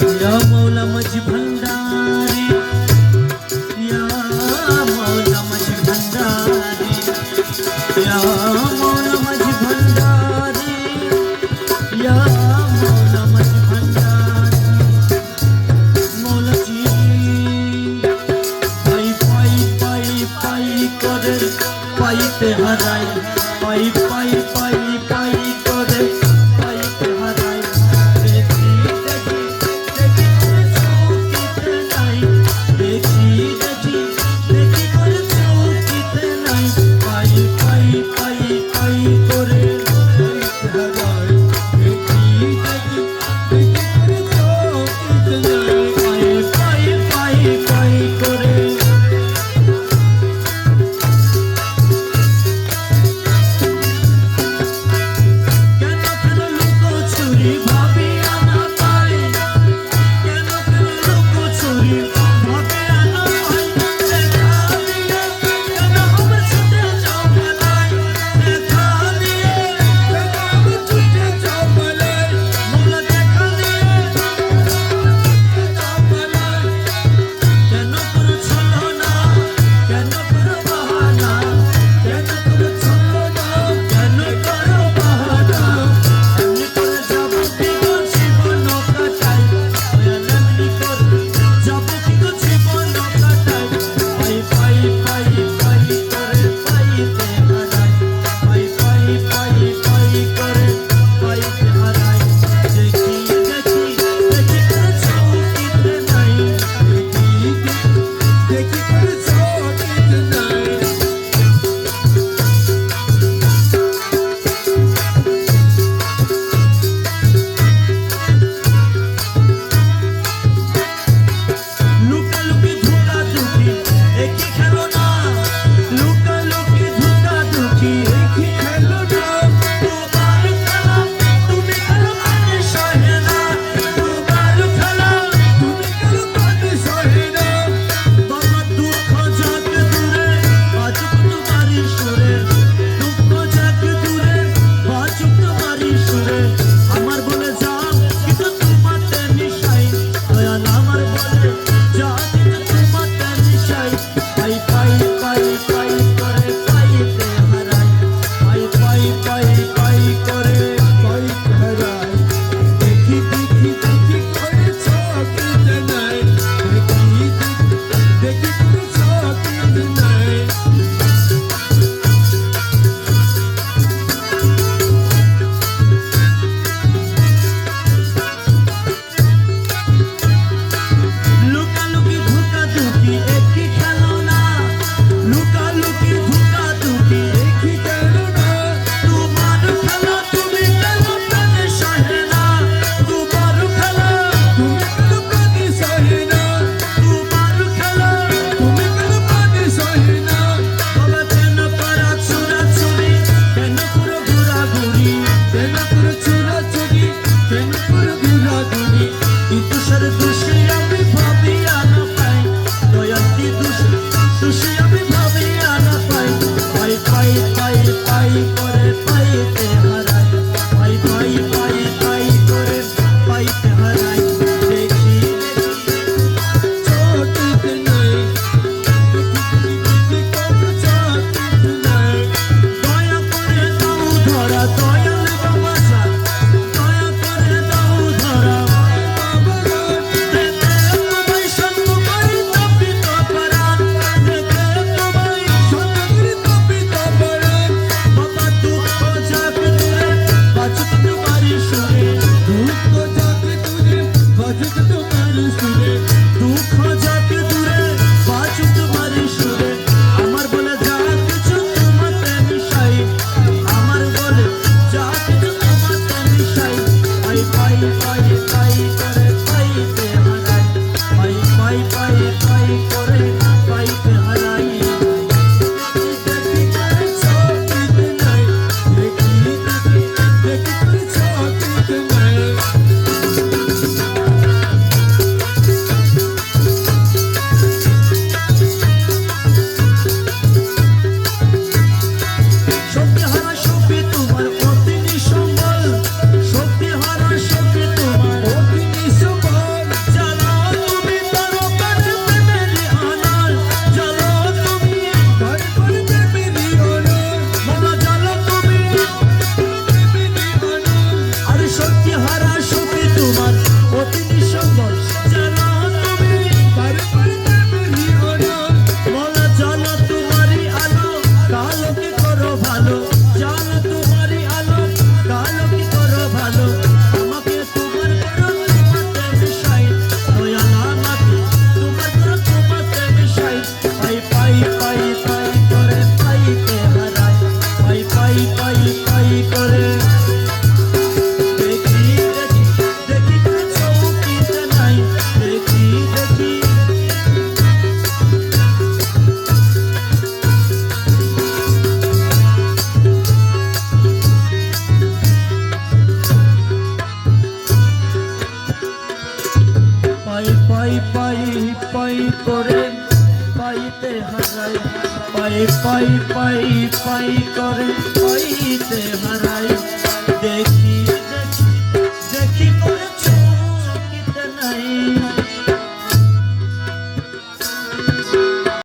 या मौला मज भंडारी, या मौला मज भंडारी, या मौला मज भंडारी, या मौला मज भंडारी। मौला जी पाई पाई पाई पाई करे पाईते हाराई, पाई पाई पाई पाई करे पाईते हाराई। देखी देखी देखी करे चौकीते নাই, देखी देखी देखी करे चौकीते নাই। पाई पाई पाई पाई करे पाईते हाराई। देखी देखी देखी करे चौकीते নাই, पाई पाई पाई पाई करे। অতি নিঃসম্বল জানো তুমি বারে বারে বলি হলো বলো জানো তোমারই আলো কালো কি করো ভালো জানো তোমারই আলো কালো কি করো ভালো আমাকে তোমার করো তোমাতে মিশাই দয়াল আমাকে তোমার করো তোমাতে মিশাই পাই পাই পাই পাই করে পাইতে হারাই পাই পাই পাই পাই করে দেখি দেখি দেখি চৌকিতে নাই দেখি দেখি পাই পাই পাই পাই করে পাইতে হারাই পাই পাই পাই পাই করে পাইতে